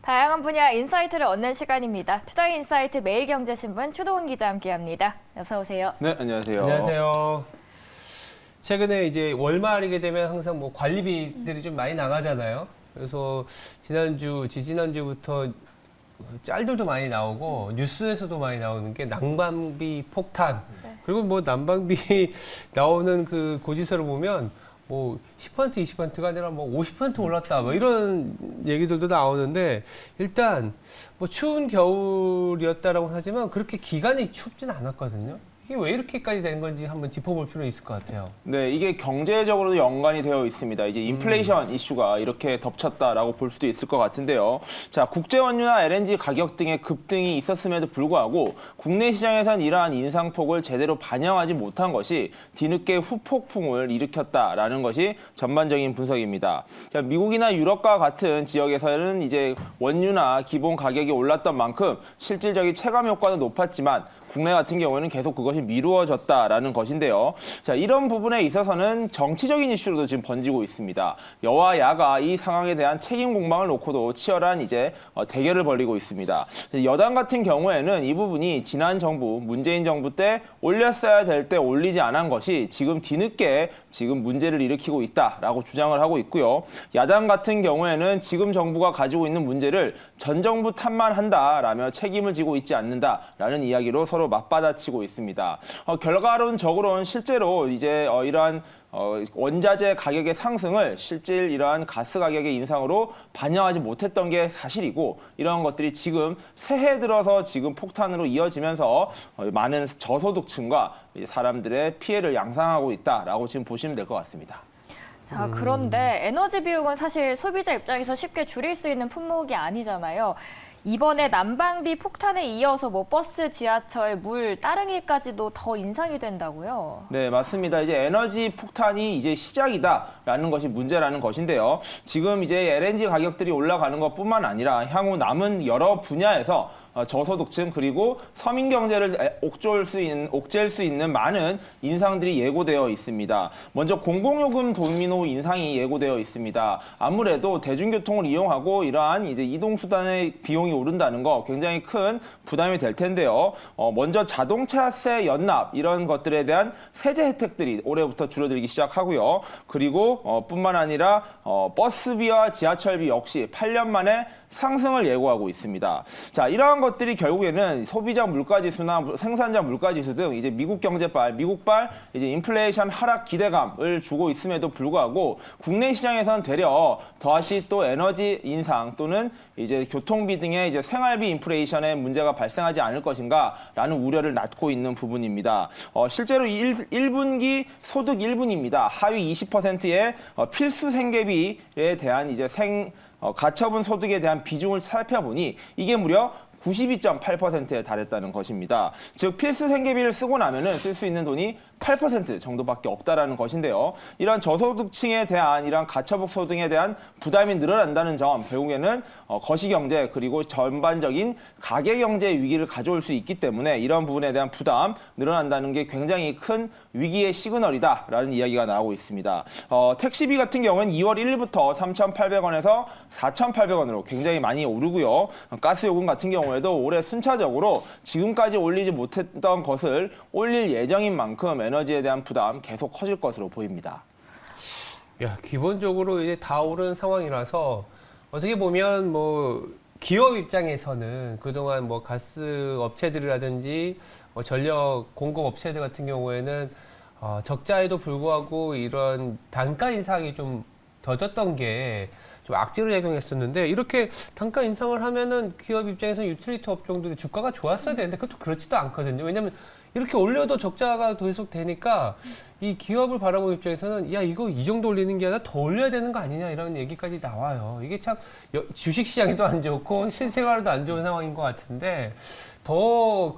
다양한 분야 인사이트를 얻는 시간입니다. 투자인사이트 매일경제신문 최동훈 기자 함께합니다. 어서 오세요. 네, 안녕하세요. 안녕하세요. 최근에 이제 월말이게 되면 항상 뭐 관리비들이 좀 많이 나가잖아요. 그래서 지지난주부터 짤들도 많이 나오고 뉴스에서도 많이 나오는 게 난방비 폭탄. 그리고 뭐 난방비 나오는 그 고지서를 보면 뭐 10%, 20%가 아니라 뭐 50% 올랐다. 뭐 이런 얘기들도 나오는데 일단 뭐 추운 겨울이었다라고 하지만 그렇게 기간이 춥진 않았거든요. 이게 왜 이렇게까지 된 건지 한번 짚어볼 필요는 있을 것 같아요. 네, 이게 경제적으로도 연관이 되어 있습니다. 이제 인플레이션 이슈가 이렇게 덮쳤다라고 볼 수도 있을 것 같은데요. 자, 국제 원유나 LNG 가격 등의 급등이 있었음에도 불구하고 국내 시장에선 이러한 인상폭을 제대로 반영하지 못한 것이 뒤늦게 후폭풍을 일으켰다라는 것이 전반적인 분석입니다. 자, 미국이나 유럽과 같은 지역에서는 이제 원유나 기본 가격이 올랐던 만큼 실질적인 체감 효과도 높았지만 국내 같은 경우에는 계속 그것이 미루어졌다라는 것인데요. 자, 이런 부분에 있어서는 정치적인 이슈로도 지금 번지고 있습니다. 여와 야가 이 상황에 대한 책임 공방을 놓고도 치열한 이제 대결을 벌이고 있습니다. 여당 같은 경우에는 이 부분이 지난 정부, 문재인 정부 때 올렸어야 될 때 올리지 않은 것이 지금 뒤늦게 지금 문제를 일으키고 있다라고 주장을 하고 있고요. 야당 같은 경우에는 지금 정부가 가지고 있는 문제를 전 정부 탓만 한다라며 책임을 지고 있지 않는다라는 이야기로 서로 맞받아치고 있습니다. 결과론적으로는 실제로 이제 이러한 원자재 가격의 상승을 실질 이러한 가스 가격의 인상으로 반영하지 못했던 게 사실이고 이러한 것들이 지금 새해 들어서 지금 폭탄으로 이어지면서 많은 저소득층과 사람들의 피해를 양상하고 있다라고 지금 보시면 될 것 같습니다. 자, 그런데 에너지 비용은 사실 소비자 입장에서 쉽게 줄일 수 있는 품목이 아니잖아요. 이번에 난방비 폭탄에 이어서 뭐 버스, 지하철, 물, 따릉이까지도 더 인상이 된다고요? 네, 맞습니다. 이제 에너지 폭탄이 이제 시작이다라는 것이 문제라는 것인데요. 지금 이제 LNG 가격들이 올라가는 것뿐만 아니라 향후 남은 여러 분야에서 저소득층 그리고 서민 경제를 옥죄일 수 있는 많은 인상들이 예고되어 있습니다. 먼저 공공요금 도미노 인상이 예고되어 있습니다. 아무래도 대중교통을 이용하고 이러한 이제 이동수단의 비용이 오른다는 거 굉장히 큰 부담이 될 텐데요. 먼저 자동차세 연납 이런 것들에 대한 세제 혜택들이 올해부터 줄어들기 시작하고요. 그리고 뿐만 아니라 버스비와 지하철비 역시 8년 만에 상승을 예고하고 있습니다. 자, 이러한 것들이 결국에는 소비자 물가지수나 생산자 물가지수 등 이제 미국발 이제 인플레이션 하락 기대감을 주고 있음에도 불구하고 국내 시장에서는 되려 다시 또 에너지 인상 또는 이제 교통비 등의 이제 생활비 인플레이션의 문제가 발생하지 않을 것인가라는 우려를 낳고 있는 부분입니다. 실제로 1분기 소득 1분입니다. 하위 20%의 필수 생계비에 대한 이제 가처분 소득에 대한 비중을 살펴보니 이게 무려 92.8%에 달했다는 것입니다. 즉 필수 생계비를 쓰고 나면은 쓸 수 있는 돈이 8% 정도밖에 없다라는 것인데요. 이런 저소득층에 대한 이런 가처분 소득에 대한 부담이 늘어난다는 점, 결국에는 거시경제 그리고 전반적인 가계경제 위기를 가져올 수 있기 때문에 이런 부분에 대한 부담 늘어난다는 게 굉장히 큰 위기의 시그널이다라는 이야기가 나오고 있습니다. 택시비 같은 경우는 2월 1일부터 3,800원에서 4,800원으로 굉장히 많이 오르고요. 가스요금 같은 경우에도 올해 순차적으로 지금까지 올리지 못했던 것을 올릴 예정인 만큼 에너지에 대한 부담 계속 커질 것으로 보입니다. 야, 기본적으로 이제 다 오른 상황이라서 어떻게 보면 뭐 기업 입장에서는 그동안 뭐 가스 업체들이라든지 전력 공급 업체들 같은 경우에는 적자에도 불구하고 이런 단가 인상이 좀 더뎠던 게 좀 악재로 작용했었는데 이렇게 단가 인상을 하면은 기업 입장에서는 유틸리티 업종들의 주가가 좋았어야 되는데 그것도 그렇지도 않거든요. 왜냐하면 이렇게 올려도 적자가 계속 되니까 이 기업을 바라보는 입장에서는 야 이거 이 정도 올리는 게 아니라 더 올려야 되는 거 아니냐 이런 얘기까지 나와요. 이게 참 주식시장에도 안 좋고 실생활에도 안 좋은 상황인 것 같은데 더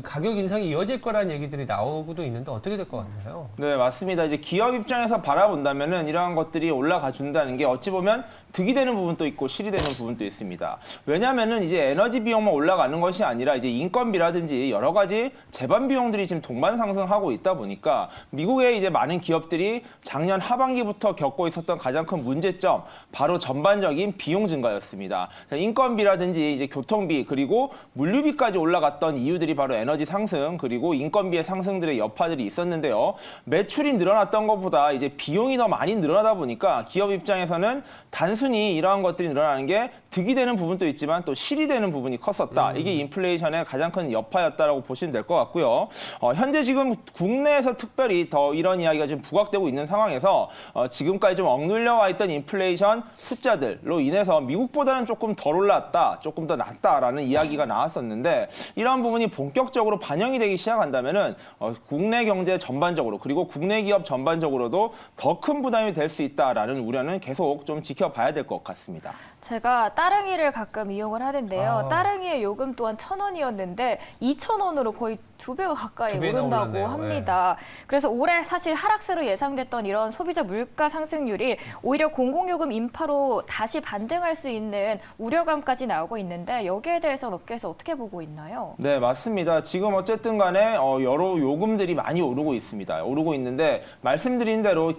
가격 인상이 이어질 거라는 얘기들이 나오고도 있는데 어떻게 될 것 같나요? 네, 맞습니다. 이제 기업 입장에서 바라본다면은 이러한 것들이 올라가 준다는 게 어찌 보면 득이 되는 부분도 있고 실이 되는 부분도 있습니다. 왜냐하면은 이제 에너지 비용만 올라가는 것이 아니라 이제 인건비라든지 여러 가지 제반 비용들이 지금 동반 상승하고 있다 보니까 미국의 이제 많은 기업들이 작년 하반기부터 겪고 있었던 가장 큰 문제점 바로 전반적인 비용 증가였습니다. 인건비라든지 이제 교통비 그리고 물류비까지 올라갔던 이유들이 바로 에너지 상승 그리고 인건비의 상승들의 여파들이 있었는데요. 매출이 늘어났던 것보다 이제 비용이 더 많이 늘어나다 보니까 기업 입장에서는 단순히 이러한 것들이 늘어나는 게 득이 되는 부분도 있지만 또 실이 되는 부분이 컸었다. 이게 인플레이션의 가장 큰 여파였다라고 보시면 될 것 같고요. 현재 지금 국내에서 특별히 더 이런 이야기가 지금 부각되고 있는 상황에서 지금까지 좀 억눌려와 있던 인플레이션 숫자들로 인해서 미국보다는 조금 덜 올랐다, 조금 더 낮다라는 이야기가 나왔었는데 이러한 부분이 본격적으로 반영이 되기 시작한다면은 국내 경제 전반적으로 그리고 국내 기업 전반적으로도 더 큰 부담이 될 수 있다라는 우려는 계속 좀 지켜봐야 될 것 같습니다. 제가 따릉이를 가끔 이용을 하는데요. 따릉이의 요금 또한 1,000원이었는데 2,000원으로 거의 2배가 가까이 두 배나 오른다고 올랐네요. 합니다. 그래서 올해 사실 하락세로 예상됐던 이런 소비자 물가 상승률이 오히려 공공요금 인파로 다시 반등할 수 있는 우려감까지 나오고 있는데 여기에 대해서는 업계에서 어떻게 보고 있나요? 네, 맞습니다. 지금 어쨌든 간에 여러 요금들이 많이 오르고 있습니다. 오르고 있는데 말씀드린 대로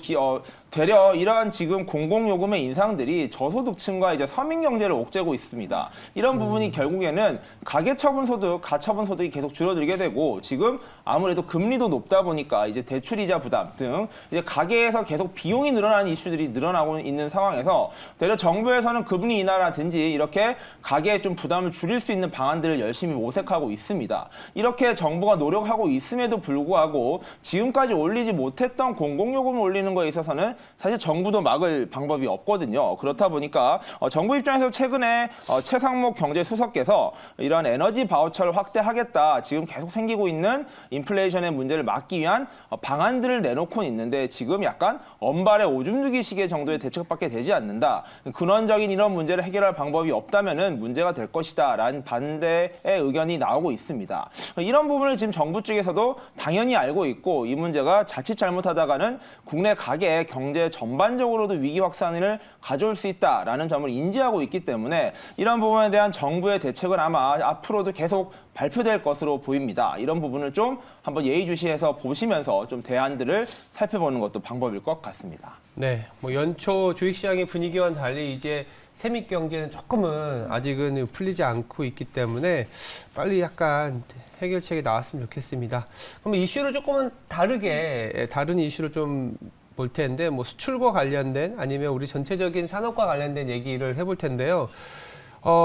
되려 이러한 지금 공공요금의 인상들이 저소득층과 이제 서민 경제를 옥죄고 있습니다. 이런 부분이 결국에는 가계처분소득, 가처분소득이 계속 줄어들게 되고 지금 아무래도 금리도 높다 보니까 이제 대출이자 부담 등 이제 가계에서 계속 비용이 늘어나는 이슈들이 늘어나고 있는 상황에서 되려 정부에서는 금리 인하라든지 이렇게 가계에 좀 부담을 줄일 수 있는 방안들을 열심히 모색하고 있습니다. 이렇게 정부가 노력하고 있음에도 불구하고 지금까지 올리지 못했던 공공요금을 올리는 거에 있어서는 사실 정부도 막을 방법이 없거든요. 그렇다 보니까 정부 입장에서 최근에 최상목 경제수석께서 이런 에너지 바우처를 확대하겠다. 지금 계속 생기고 있는 인플레이션의 문제를 막기 위한 방안들을 내놓고 있는데 지금 약간 언발의 오줌 누기 식의 정도의 대책밖에 되지 않는다. 근원적인 이런 문제를 해결할 방법이 없다면은 문제가 될 것이다. 라는 반대의 의견이 나오고 있습니다. 이런 부분을 지금 정부 쪽에서도 당연히 알고 있고 이 문제가 자칫 잘못하다가는 국내 가계 경제 전반적으로도 위기 확산을 가져올 수 있다라는 점을 인지하고 있기 때문에 이런 부분에 대한 정부의 대책은 아마 앞으로도 계속 발표될 것으로 보입니다. 이런 부분을 좀 한번 예의주시해서 보시면서 좀 대안들을 살펴보는 것도 방법일 것 같습니다. 네, 뭐 연초 주식시장의 분위기와는 달리 이제 세미 경제는 조금은 아직은 풀리지 않고 있기 때문에 빨리 약간 해결책이 나왔으면 좋겠습니다. 그럼 이슈를 조금은 다른 이슈를 좀 볼 텐데 뭐 수출과 관련된 아니면 우리 전체적인 산업과 관련된 얘기를 해볼 텐데요.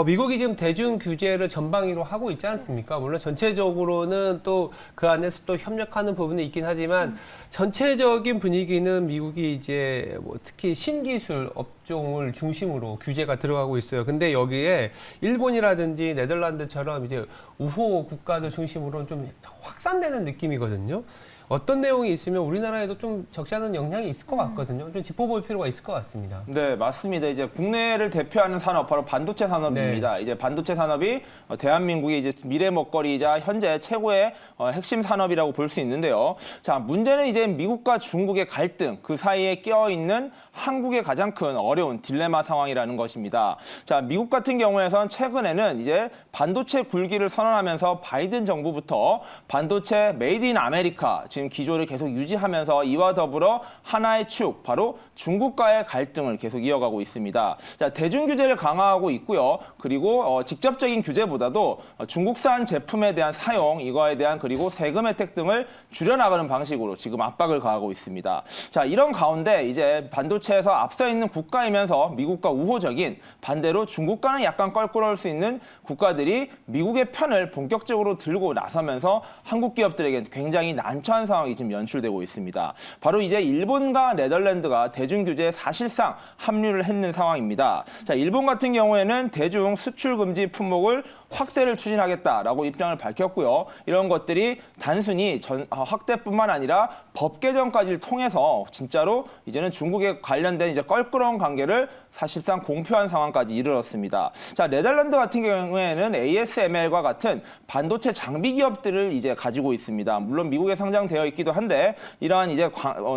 미국이 지금 대중 규제를 전방위로 하고 있지 않습니까? 물론 전체적으로는 또 그 안에서 또 협력하는 부분이 있긴 하지만 전체적인 분위기는 미국이 이제 뭐 특히 신기술 업종을 중심으로 규제가 들어가고 있어요. 근데 여기에 일본이라든지 네덜란드처럼 이제 우호 국가들 중심으로는 좀 확산되는 느낌이거든요. 어떤 내용이 있으면 우리나라에도 좀 적지 않은 영향이 있을 것 같거든요. 좀 짚어볼 필요가 있을 것 같습니다. 네, 맞습니다. 이제 국내를 대표하는 산업 바로 반도체 산업입니다. 네. 이제 반도체 산업이 대한민국의 이제 미래 먹거리이자 현재 최고의 핵심 산업이라고 볼 수 있는데요. 자, 문제는 이제 미국과 중국의 갈등, 그 사이에 끼어 있는 한국의 가장 큰 어려운 딜레마 상황이라는 것입니다. 자, 미국 같은 경우에선 최근에는 이제 반도체 굴기를 선언하면서 바이든 정부부터 반도체 메이드 인 아메리카 지금 기조를 계속 유지하면서 이와 더불어 하나의 축, 바로 중국과의 갈등을 계속 이어가고 있습니다. 자, 대중 규제를 강화하고 있고요. 그리고 직접적인 규제보다도 중국산 제품에 대한 사용, 이거에 대한 그리고 세금 혜택 등을 줄여나가는 방식으로 지금 압박을 가하고 있습니다. 자, 이런 가운데 이제 반도체에서 앞서 있는 국가이면서 미국과 우호적인 반대로 중국과는 약간 껄끄러울 수 있는 국가들이 미국의 편을 본격적으로 들고 나서면서 한국 기업들에게 굉장히 난처한 상황이 지금 연출되고 있습니다. 바로 이제 일본과 네덜란드가 대중 규제에 사실상 합류를 했는 상황입니다. 자, 일본 같은 경우에는 대중 수출 금지 품목을 확대를 추진하겠다라고 입장을 밝혔고요. 이런 것들이 단순히 확대뿐만 아니라 법 개정까지 통해서 진짜로 이제는 중국에 관련된 이제 껄끄러운 관계를 사실상 공표한 상황까지 이르렀습니다. 자, 네덜란드 같은 경우에는 ASML과 같은 반도체 장비 기업들을 이제 가지고 있습니다. 물론 미국에 상장되어 있기도 한데 이러한 이제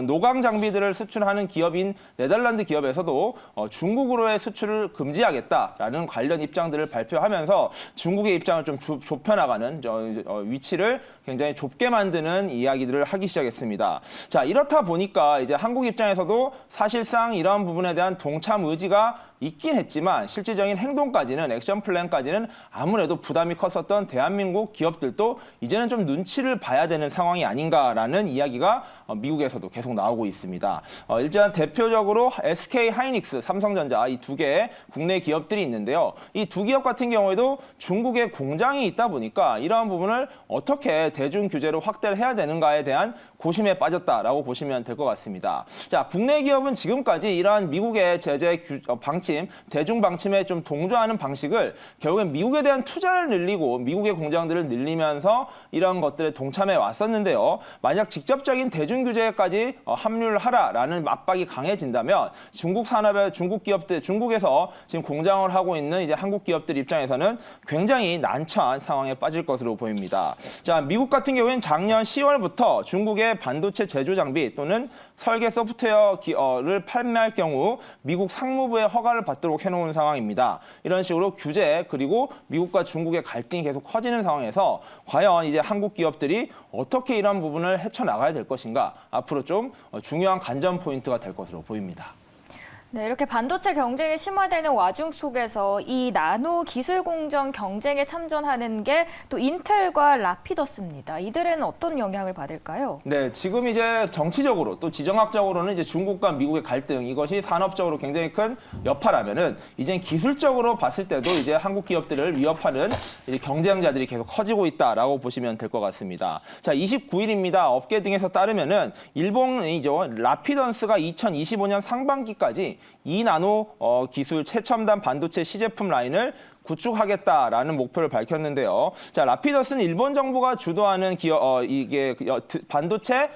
노광 장비들을 수출하는 기업인 네덜란드 기업에서도 중국으로의 수출을 금지하겠다라는 관련 입장들을 발표하면서 중국의 입장을 좀 좁혀나가는 위치를 굉장히 좁게 만드는 이야기들을 하기 시작했습니다. 자, 이렇다 보니까 이제 한국 입장에서도 사실상 이러한 부분에 대한 동참 의지가 있긴 했지만 실질적인 행동까지는 액션 플랜까지는 아무래도 부담이 컸었던 대한민국 기업들도 이제는 좀 눈치를 봐야 되는 상황이 아닌가라는 이야기가 미국에서도 계속 나오고 있습니다. 일단 대표적으로 SK 하이닉스, 삼성전자 이 두 개의 국내 기업들이 있는데요. 이 두 기업 같은 경우에도 중국에 공장이 있다 보니까 이러한 부분을 어떻게 대중 규제로 확대를 해야 되는가에 대한 고심에 빠졌다라고 보시면 될 것 같습니다. 자, 국내 기업은 지금까지 이러한 미국의 제재 방침, 대중 방침에 좀 동조하는 방식을 결국엔 미국에 대한 투자를 늘리고 미국의 공장들을 늘리면서 이런 것들에 동참해 왔었는데요. 만약 직접적인 대중 규제까지 합류를 하라라는 압박이 강해진다면 중국 산업의 중국 기업들, 중국에서 지금 공장을 하고 있는 이제 한국 기업들 입장에서는 굉장히 난처한 상황에 빠질 것으로 보입니다. 자, 미국 같은 경우에는 작년 10월부터 중국의 반도체 제조 장비 또는 설계 소프트웨어를 판매할 경우 미국 상무부의 허가를 받도록 해놓은 상황입니다. 이런 식으로 규제 그리고 미국과 중국의 갈등이 계속 커지는 상황에서 과연 이제 한국 기업들이 어떻게 이런 부분을 헤쳐나가야 될 것인가 앞으로 좀 중요한 관전 포인트가 될 것으로 보입니다. 네, 이렇게 반도체 경쟁이 심화되는 와중 속에서 이 나노 기술 공정 경쟁에 참전하는 게 또 인텔과 라피더스입니다. 이들에는 어떤 영향을 받을까요? 네, 지금 이제 정치적으로 또 지정학적으로는 이제 중국과 미국의 갈등 이것이 산업적으로 굉장히 큰 여파라면은 이제 기술적으로 봤을 때도 이제 한국 기업들을 위협하는 이제 경쟁자들이 계속 커지고 있다라고 보시면 될 것 같습니다. 자, 29일입니다. 업계 등에서 따르면은 일본이죠. 라피던스가 2025년 상반기까지 2나노 기술 최첨단 반도체 시제품 라인을 구축하겠다라는 목표를 밝혔는데요. 자, 라피더스는 일본 정부가 주도하는 기업, 이게 반도체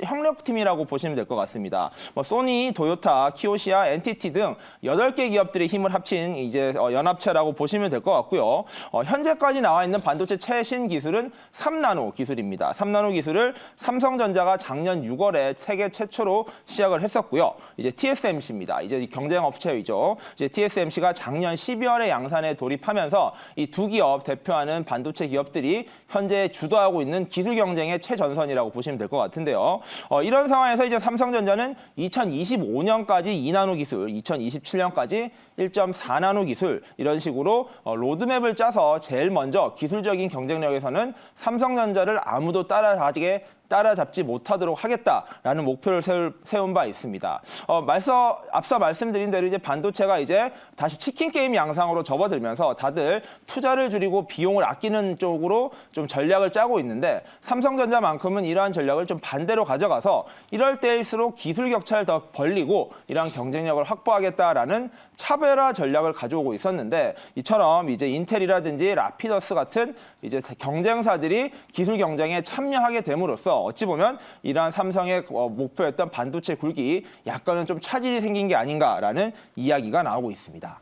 협력팀이라고 보시면 될 것 같습니다. 소니, 도요타, 키오시아, 엔티티 등 8개 기업들의 힘을 합친 이제 연합체라고 보시면 될 것 같고요. 현재까지 나와 있는 반도체 최신 기술은 3나노 기술입니다. 3나노 기술을 삼성전자가 작년 6월에 세계 최초로 시작을 했었고요. 이제 TSMC입니다. 이제 경쟁 업체이죠. 이제 TSMC가 작년 12월에 양산에 돌입하면서 이 두 기업 대표하는 반도체 기업들이 현재 주도하고 있는 기술 경쟁의 최전선이라고 보시면 될 것 같은데요. 이런 상황에서 이제 삼성전자는 2025년까지 2나노 기술, 2027년까지 1.4나노 기술 이런 식으로 로드맵을 짜서 제일 먼저 기술적인 경쟁력에서는 삼성전자를 아무도 따라잡지 못하도록 하겠다라는 목표를 세운 바 있습니다. 앞서 말씀드린 대로 이제 반도체가 이제 다시 치킨 게임 양상으로 접어들면서 다들 투자를 줄이고 비용을 아끼는 쪽으로 좀 전략을 짜고 있는데 삼성전자만큼은 이러한 전략을 좀 반대로 가져가서 이럴 때일수록 기술 격차를 더 벌리고 이러한 경쟁력을 확보하겠다라는 차별화 전략을 가져오고 있었는데 이처럼 이제 인텔이라든지 라피더스 같은 이제 경쟁사들이 기술 경쟁에 참여하게 됨으로써 어찌 보면 이러한 삼성의 목표였던 반도체 굴기 약간은 좀 차질이 생긴 게 아닌가라는 이야기가 나오고 있습니다.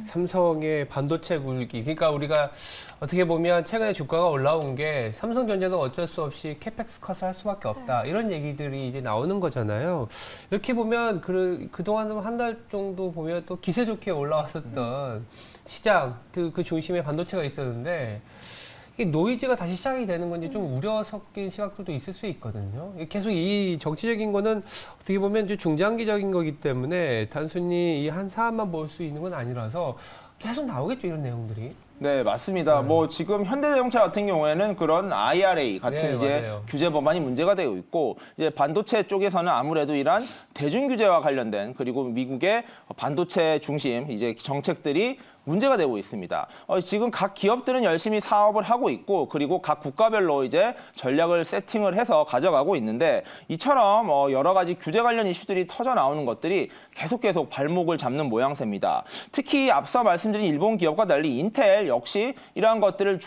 삼성의 반도체 굴기. 그러니까 우리가 어떻게 보면 최근에 주가가 올라온 게 삼성전자는 어쩔 수 없이 캐펙스 컷을 할 수밖에 없다. 이런 얘기들이 이제 나오는 거잖아요. 이렇게 보면 그동안 한 달 정도 보면 또 기세 좋게 올라왔었던 시장, 그 중심에 반도체가 있었는데 이 노이즈가 다시 시작이 되는 건지 좀 우려 섞인 시각들도 있을 수 있거든요. 계속 이 정치적인 거는 어떻게 보면 이제 중장기적인 거기 때문에 단순히 이 한 사안만 볼 수 있는 건 아니라서 계속 나오겠죠, 이런 내용들이. 네, 맞습니다. 지금 현대자동차 같은 경우에는 그런 IRA 같은 네, 이제 맞아요. 규제 법안이 문제가 되고 있고, 이제 반도체 쪽에서는 아무래도 이러한 대중 규제와 관련된 그리고 미국의 반도체 중심 이제 정책들이 문제가 되고 있습니다. 지금 각 기업들은 열심히 사업을 하고 있고 그리고 각 국가별로 이제 전략을 세팅을 해서 가져가고 있는데 이처럼 여러 가지 규제 관련 이슈들이 터져 나오는 것들이 계속 발목을 잡는 모양새입니다. 특히 앞서 말씀드린 일본 기업과 달리 인텔 역시 이러한 것들을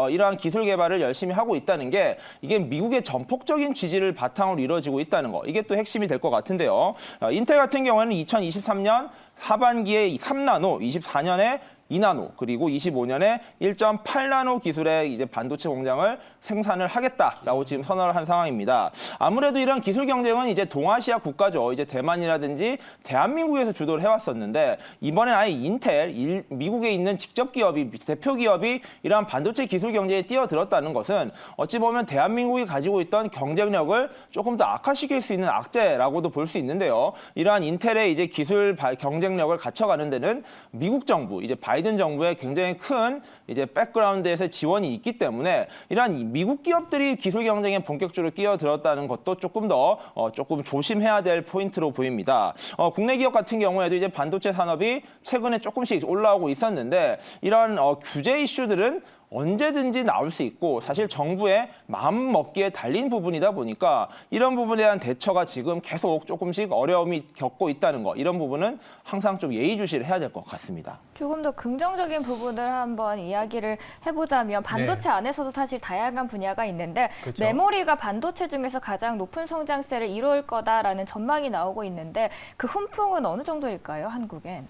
이러한 기술 개발을 열심히 하고 있다는 게 이게 미국의 전폭적인 지지를 바탕으로 이루어지고 있다는 거. 이게 또 핵심이 될 것 같은데요. 인텔 같은 경우에는 2023년 하반기에 3나노, 24년에 2나노 그리고 25년에 1.8나노 기술의 이제 반도체 공장을 생산을 하겠다라고 지금 선언을 한 상황입니다. 아무래도 이런 기술 경쟁은 이제 동아시아 국가죠. 이제 대만이라든지 대한민국에서 주도를 해왔었는데 이번엔 아예 인텔, 미국에 있는 직접 기업이 대표 기업이 이러한 반도체 기술 경쟁에 뛰어들었다는 것은 어찌 보면 대한민국이 가지고 있던 경쟁력을 조금 더 악화시킬 수 있는 악재라고도 볼 수 있는데요. 이러한 인텔의 이제 기술 경쟁력을 갖춰가는 데는 미국 정부, 이제 바이든 정부의 굉장히 큰 이제 백그라운드에서 지원이 있기 때문에 이러한 미국 기업들이 기술 경쟁에 본격적으로 끼어들었다는 것도 조금 조심해야 될 포인트로 보입니다. 국내 기업 같은 경우에도 이제 반도체 산업이 최근에 조금씩 올라오고 있었는데 이런 규제 이슈들은 언제든지 나올 수 있고 사실 정부의 마음 먹기에 달린 부분이다 보니까 이런 부분에 대한 대처가 지금 계속 조금씩 어려움이 겪고 있다는 거 이런 부분은 항상 좀 예의주시를 해야 될 것 같습니다. 조금 더 긍정적인 부분을 한번 이야기를 해보자면 반도체 안에서도 사실 다양한 분야가 있는데 그렇죠. 메모리가 반도체 중에서 가장 높은 성장세를 이룰 거다라는 전망이 나오고 있는데 그 훈풍은 어느 정도일까요, 한국엔?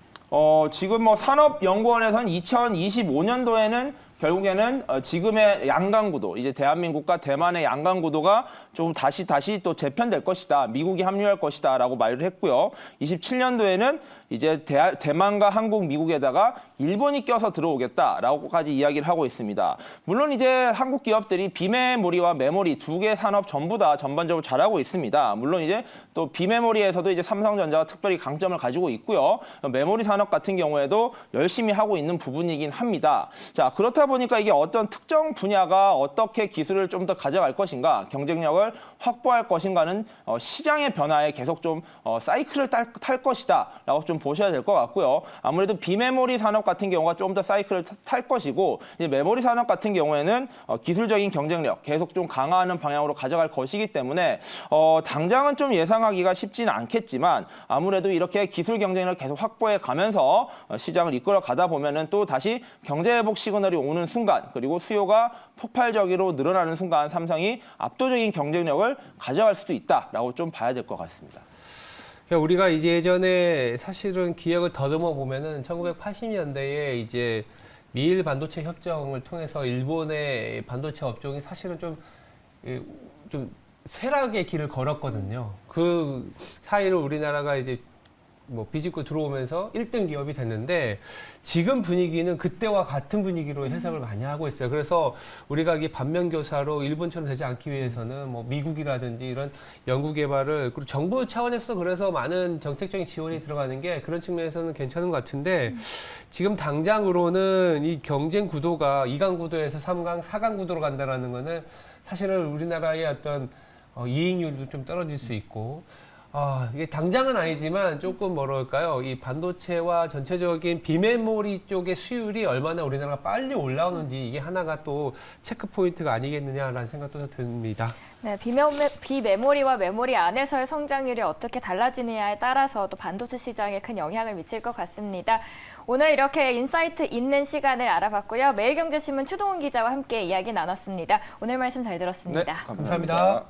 지금 산업연구원에서는 2025년도에는 결국에는 지금의 양강구도, 이제 대한민국과 대만의 양강구도가 좀 다시 또 재편될 것이다. 미국이 합류할 것이다. 라고 말을 했고요. 27년도에는 이제 대만과 한국, 미국에다가 일본이 껴서 들어오겠다라고까지 이야기를 하고 있습니다. 물론 이제 한국 기업들이 비메모리와 메모리 두 개 산업 전부 다 전반적으로 잘하고 있습니다. 물론 이제 또 비메모리에서도 이제 삼성전자가 특별히 강점을 가지고 있고요. 메모리 산업 같은 경우에도 열심히 하고 있는 부분이긴 합니다. 자, 그렇다 보니까 이게 어떤 특정 분야가 어떻게 기술을 좀 더 가져갈 것인가, 경쟁력을 확보할 것인가는 시장의 변화에 계속 좀 사이클을 탈 것이다라고 좀 보셔야 될 것 같고요. 아무래도 비메모리 산업 같은 경우가 좀 더 사이클을 탈 것이고 이제 메모리 산업 같은 경우에는 기술적인 경쟁력 계속 좀 강화하는 방향으로 가져갈 것이기 때문에 당장은 좀 예상하기가 쉽지는 않겠지만 아무래도 이렇게 기술 경쟁력을 계속 확보해 가면서 시장을 이끌어 가다 보면은 또 다시 경제 회복 시그널이 오는 순간 그리고 수요가 폭발적으로 늘어나는 순간 삼성이 압도적인 경쟁력을 가져갈 수도 있다라고 좀 봐야 될 것 같습니다. 우리가 이제 예전에 사실은 기억을 더듬어 보면은 1980년대에 이제 미일 반도체 협정을 통해서 일본의 반도체 업종이 사실은 좀 쇠락의 길을 걸었거든요. 그 사이로 우리나라가 이제 비집고 들어오면서 1등 기업이 됐는데 지금 분위기는 그때와 같은 분위기로 해석을 많이 하고 있어요. 그래서 우리가 이게 반면교사로 일본처럼 되지 않기 위해서는 미국이라든지 이런 연구 개발을 그리고 정부 차원에서 그래서 많은 정책적인 지원이 들어가는 게 그런 측면에서는 괜찮은 것 같은데 지금 당장으로는 이 경쟁 구도가 2강 구도에서 3강, 4강 구도로 간다라는 거는 사실은 우리나라의 어떤 이익률도 좀 떨어질 수 있고 이게 당장은 아니지만 조금 뭐랄까요? 이 반도체와 전체적인 비메모리 쪽의 수율이 얼마나 우리나라가 빨리 올라오는지 이게 하나가 또 체크 포인트가 아니겠느냐라는 생각도 듭니다. 네, 비메모리와 메모리 안에서의 성장률이 어떻게 달라지느냐에 따라서 또 반도체 시장에 큰 영향을 미칠 것 같습니다. 오늘 이렇게 인사이트 있는 시간을 알아봤고요. 매일경제신문 추동훈 기자와 함께 이야기 나눴습니다. 오늘 말씀 잘 들었습니다. 네, 감사합니다.